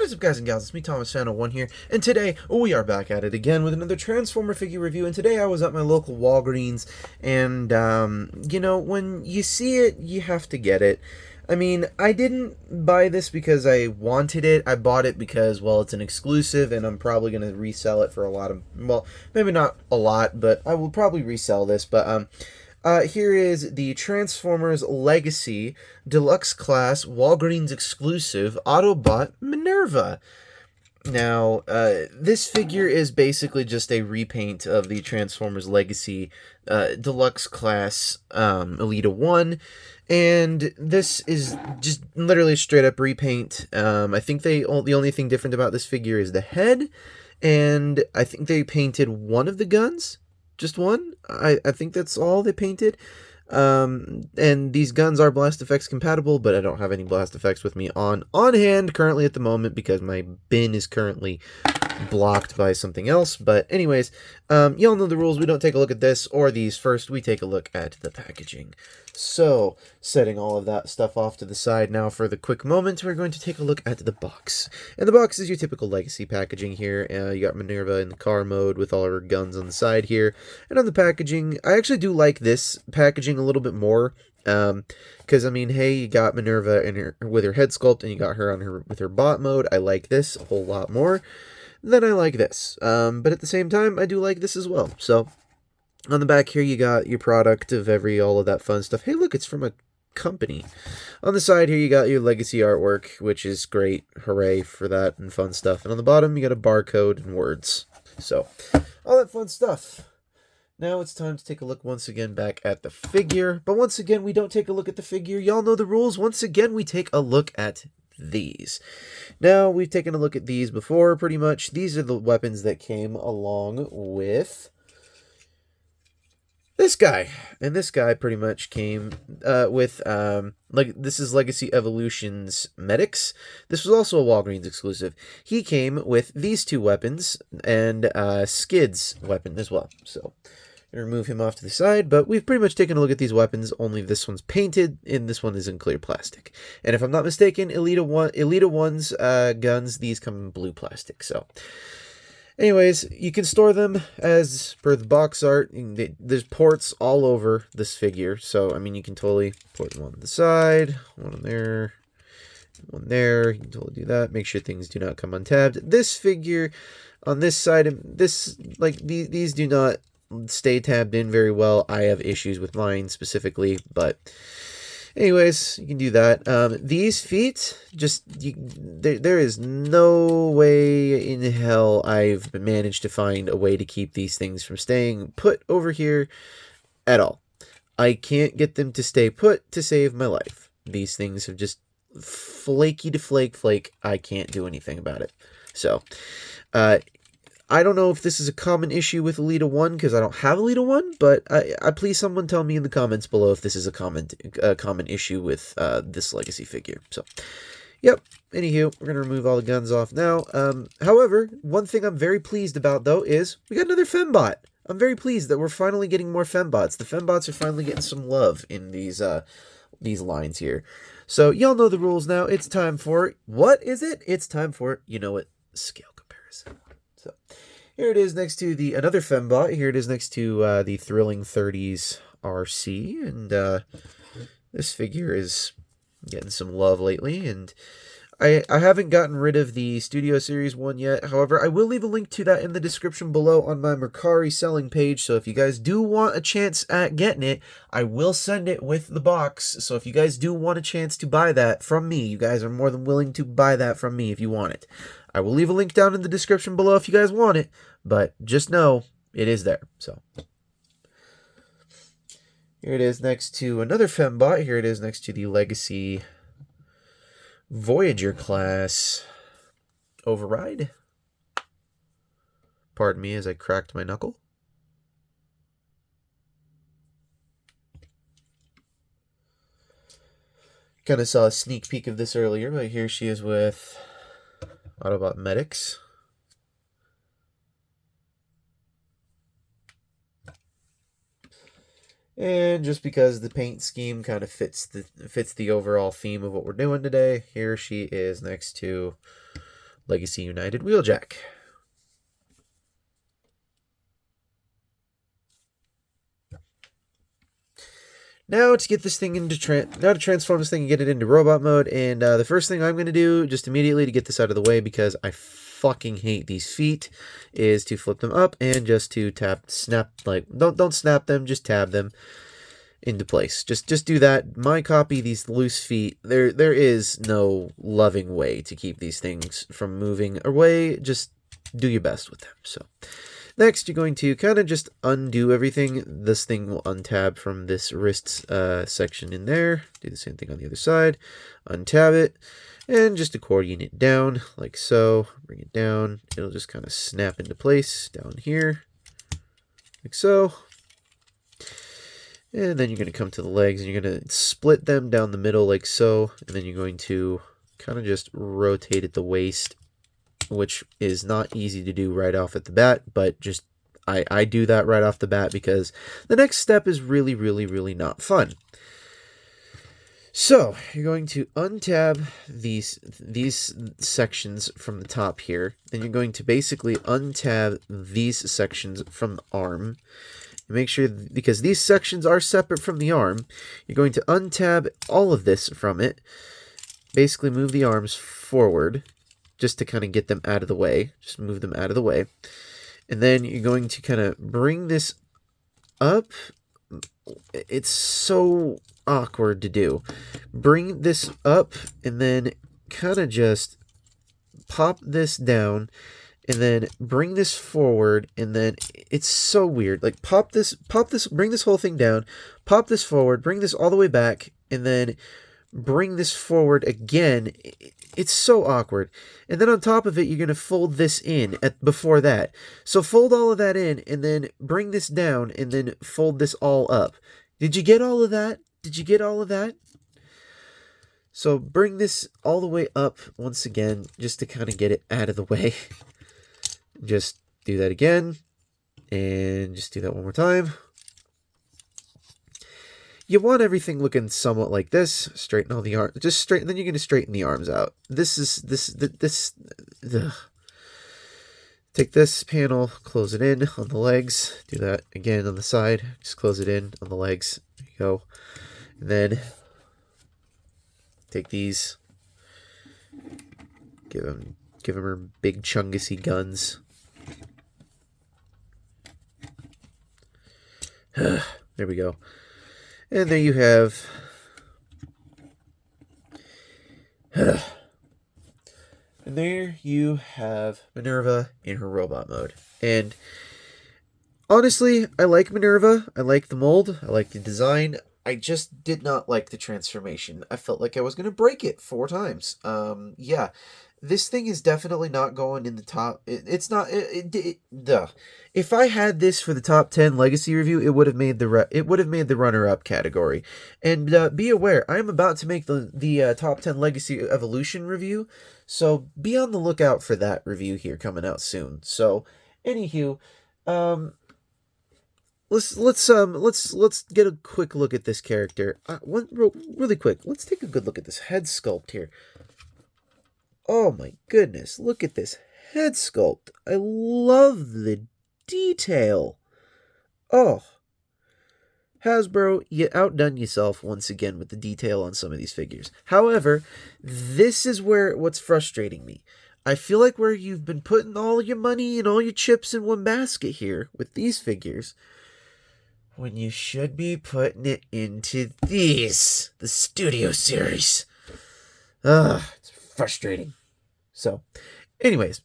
What is up, guys and gals? It's me, Thomas Fan01 here, and today we are back at it again with another Transformer figure review. And today I was at my local Walgreens, and you know, when you see it, you have to get it. I mean, I didn't buy this because I wanted it. I bought it because, well, it's an exclusive, and I'm probably going to resell it for a lot of, well, maybe not a lot, but I will probably resell this. But here is the Transformers Legacy Deluxe Class Walgreens exclusive Autobot Minerva. Now, this figure is basically just a repaint of the Transformers Legacy Deluxe Class Elita 1, and this is just literally a straight up repaint. I think the only thing different about this figure is the head, and I think they painted one of the guns. Just one. I think that's all they painted. And these guns are blast effects compatible, but I don't have any blast effects with me on hand currently at the moment because my bin is currently blocked by something else. But anyways, y'all know the rules. We don't take a look at this or these first. We take a look at the packaging. So, setting all of that stuff off to the side now for the quick moment, we're going to take a look at the box. And the box is your typical Legacy packaging here. You got Minerva in the car mode with all of her guns on the side here. And on the packaging, I actually do like this packaging a little bit more. Because, I mean, hey, you got Minerva with her head sculpt, and you got her with her bot mode. I like this a whole lot more than I like this. But at the same time, I do like this as well. So, on the back here, you got your product of all of that fun stuff. Hey, look, it's from a company. On the side here, you got your Legacy artwork, which is great. Hooray for that and fun stuff. And on the bottom, you got a barcode and words. So, all that fun stuff. Now it's time to take a look once again back at the figure. But once again, we don't take a look at the figure. Y'all know the rules. Once again, we take a look at these. Now, we've taken a look at these before, pretty much. These are the weapons that came along with this guy. And this guy pretty much came with, this is Legacy Evolution's Medics. This was also a Walgreens exclusive. He came with these two weapons and Skid's weapon as well. So, remove him off to the side, but we've pretty much taken a look at these weapons. Only this one's painted, and this one is in clear plastic. And if I'm not mistaken, Elita 1's guns, these come in blue plastic. So, anyways, you can store them as per the box art. There's ports all over this figure, so, I mean, you can totally put one on the side, one on there, one there. You can totally do that. Make sure things do not come untabbed. This figure, on this side, these do not stay tabbed in very well. I have issues with mine specifically, but anyways, you can do that. These feet, there is no way in hell I've managed to find a way to keep these things from staying put over here at all. I can't get them to stay put to save my life. These things have just flaky to flake. I can't do anything about it. So, I don't know if this is a common issue with Elita 1, because I don't have Elita 1, but I please someone tell me in the comments below if this is a common issue with this Legacy figure. So, yep, anywho, we're going to remove all the guns off now. However, one thing I'm very pleased about, though, is we got another Fembot. I'm very pleased that we're finally getting more Fembots. The Fembots are finally getting some love in these lines here. So, y'all know the rules now. It's time for, what is it? It's time for, you know what, scale comparison. So, here it is next to another Fembot. Here it is next to the Thrilling 30s RC. And this figure is getting some love lately. And I haven't gotten rid of the Studio Series one yet. However, I will leave a link to that in the description below on my Mercari selling page. So if you guys do want a chance at getting it, I will send it with the box. So if you guys do want a chance to buy that from me, you guys are more than willing to buy that from me if you want it. I will leave a link down in the description below if you guys want it, but just know it is there. So here it is next to another Fembot. Here it is next to the Legacy Voyager class Override. Pardon me as I cracked my knuckle. Kind of saw a sneak peek of this earlier, but here she is with Autobot Medics. And just because the paint scheme kind of fits the overall theme of what we're doing today, here she is next to Legacy United Wheeljack. Now to get this thing into now to transform this thing and get it into robot mode, and the first thing I'm going to do just immediately to get this out of the way, because I fucking hate these feet, is to flip them up and just to snap, like don't snap them, just tab them into place. Just do that. My copy, these loose feet, there is no loving way to keep these things from moving away. Just do your best with them. So next, you're going to kind of just undo everything. This thing will untab from this wrist section in there. Do the same thing on the other side. Untab it, and just accordion it down like so. Bring it down. It'll just kind of snap into place down here, like so. And then you're going to come to the legs, and you're going to split them down the middle like so. And then you're going to kind of just rotate at the waist, which is not easy to do right off at the bat, but just I do that right off the bat because the next step is really, really, really not fun. So you're going to untab these sections from the top here, and you're going to basically untab these sections from the arm. Make sure, because these sections are separate from the arm, you're going to untab all of this from it. Basically move the arms forward just to kind of get them out of the way. Just move them out of the way. And then you're going to kind of bring this up. It's so awkward to do. Bring this up and then kind of just pop this down. And then bring this forward, and then it's so weird. Like pop this, bring this whole thing down, pop this forward, bring this all the way back, and then bring this forward again. It's so awkward. And then on top of it, you're going to fold this in before that. So fold all of that in, and then bring this down, and then fold this all up. Did you get all of that? Did you get all of that? So bring this all the way up once again, just to kind of get it out of the way. Just do that again, and just do that one more time. You want everything looking somewhat like this. Straighten all the arms, just straighten. Then you're going to straighten the arms out. Take this panel, close it in on the legs. Do that again on the side. Just close it in on the legs. There you go. And then take these. Give them her big chungusy guns. There we go. And there you have and there you have Minerva in her robot mode. And honestly, I like Minerva. I like the mold. I like the design. I just did not like the transformation. I felt like I was going to break it 4 times. Yeah. This thing is definitely not going in the top. It's not. If I had this for the top 10 legacy review, it would have made the runner-up category. And be aware, I am about to make the top 10 legacy evolution review, so be on the lookout for that review here coming out soon. So, anywho, let's get a quick look at this character. Really quick, let's take a good look at this head sculpt here. Oh my goodness, look at this head sculpt. I love the detail. Oh, Hasbro, you outdone yourself once again with the detail on some of these figures. However, this is what's frustrating me. I feel like where you've been putting all your money and all your chips in one basket here with these figures, when you should be putting it into these, the Studio Series. It's frustrating. So, anyways,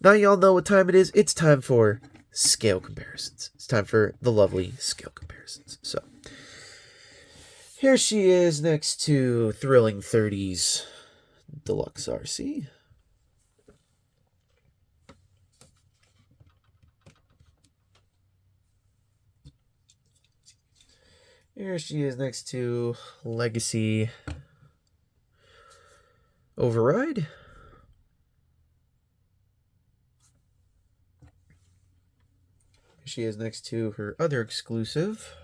now y'all know what time it is. It's time for scale comparisons. It's time for the lovely scale comparisons. So, here she is next to Thrilling 30's Deluxe RC. Here she is next to Legacy Override. She is next to her other exclusive,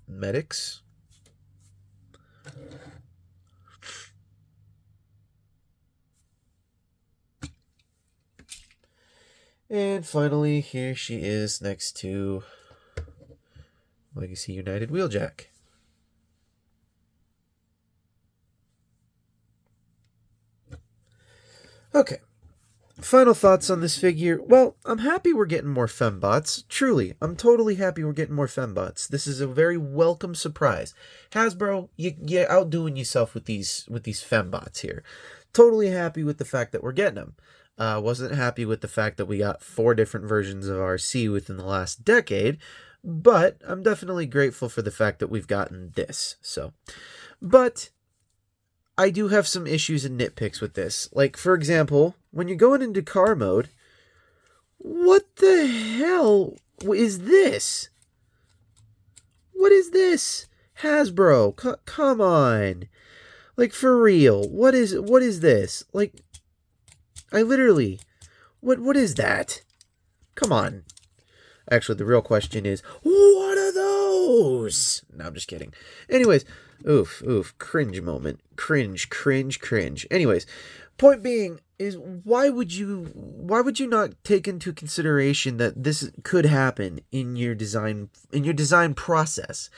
Medics. And finally, here she is next to Legacy United Wheeljack. Okay. Final thoughts on this figure. Well, I'm happy we're getting more fembots. Truly, I'm totally happy we're getting more fembots. This is a very welcome surprise. Hasbro, you're outdoing yourself with these fembots here. Totally happy with the fact that we're getting them. Wasn't happy with the fact that we got 4 different versions of RC within the last decade, but I'm definitely grateful for the fact that we've gotten this. But I do have some issues and nitpicks with this. Like, for example, when you're going into car mode, what the hell is this? What is this? Hasbro, come on. Like, for real, what is this? Like, I literally, what is that? Come on. Actually, the real question is, what are those? No, I'm just kidding. Anyways, oof, cringe moment. Cringe. Anyways, point being is why would you not take into consideration that this could happen in your design process?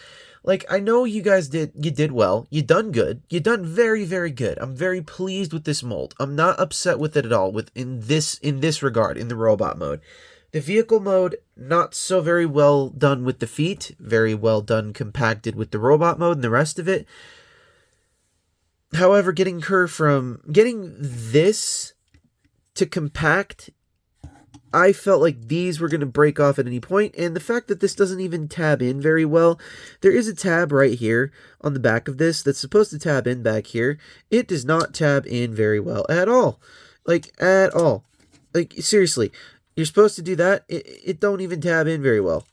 Like, I know you guys did well. You done good. You done very, very good. I'm very pleased with this mold. I'm not upset with it at all in this regard, in the robot mode. The vehicle mode, not so very well done with the feet. Very well done compacted with the robot mode and the rest of it. However, getting this to compact, I felt like these were going to break off at any point, and the fact that this doesn't even tab in very well, there is a tab right here on the back of this that's supposed to tab in back here. It does not tab in very well at all. Like, at all. Like, seriously, you're supposed to do that, it don't even tab in very well.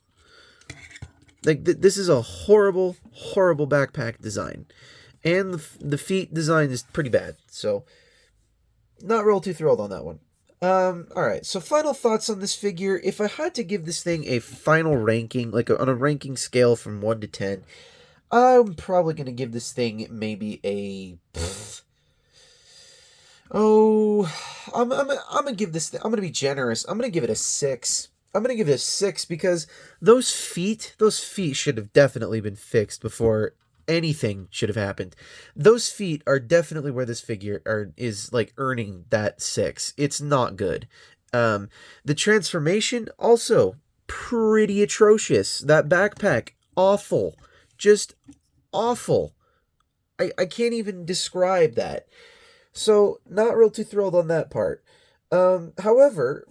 Like, this is a horrible backpack design. And the feet design is pretty bad, so not real too thrilled on that one. Alright, so final thoughts on this figure. If I had to give this thing a final ranking, like on a ranking scale from 1 to 10, I'm probably going to give this thing maybe a... I'm going to give this thing... I'm going to be generous. I'm going to give it a 6. I'm going to give it a 6 because those feet should have definitely been fixed before anything should have happened. Those feet are definitely where this figure is like earning that 6. It's not good. The transformation also pretty atrocious. That backpack, awful. Just awful. I can't even describe that. So not real too thrilled on that part. However,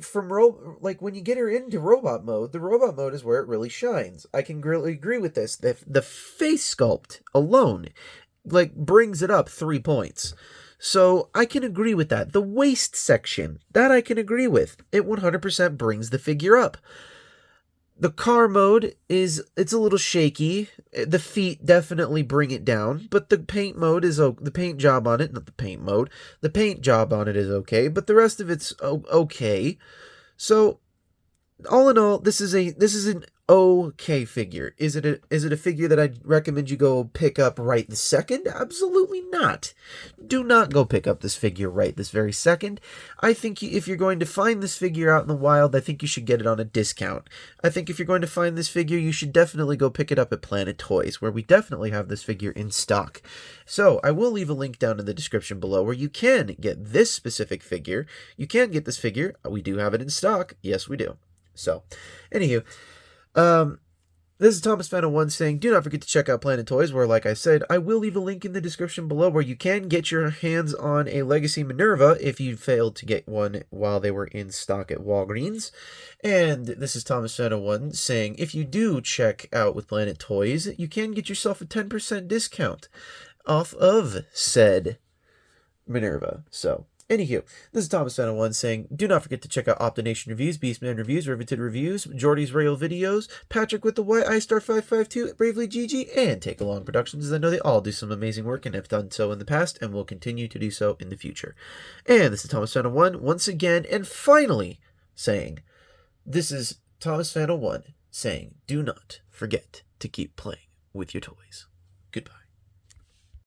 when you get her into robot mode, the robot mode is where it really shines. I can really agree with this. The face sculpt alone, like, brings it up 3 points. So I can agree with that. The waist section, that I can agree with. It 100% brings the figure up. The car mode it's a little shaky. The feet definitely bring it down, but the paint mode is the paint job on it, not the paint mode. The paint job on it is okay, but the rest of it's okay. So all in all, this is an okay figure. Is it a figure that I'd recommend you go pick up right this second? Absolutely not. Do not go pick up this figure right this very second. I think if you're going to find this figure out in the wild, I think you should get it on a discount. I think if you're going to find this figure, you should definitely go pick it up at Planet Toys, where we definitely have this figure in stock. So I will leave a link down in the description below where you can get this specific figure. You can get this figure. We do have it in stock. Yes, we do. So, anywho, this is Thomas Fan 1 saying, do not forget to check out Planet Toys, where, like I said, I will leave a link in the description below where you can get your hands on a Legacy Minerva if you failed to get one while they were in stock at Walgreens. And this is Thomas Fan 1 saying, if you do check out with Planet Toys, you can get yourself a 10% discount off of said Minerva. So, anywho, this is Thomas Fan 1 saying, do not forget to check out Optination Reviews, Beastman Reviews, Riveted Reviews, Jordy's Rail Videos, Patrick with the White, iStar552, Bravely Gigi, and Take Along Productions, as I know they all do some amazing work and have done so in the past and will continue to do so in the future. And this is Thomas Fan 1 once again and finally saying, this is Thomas Fan 1 saying, do not forget to keep playing with your toys. Goodbye.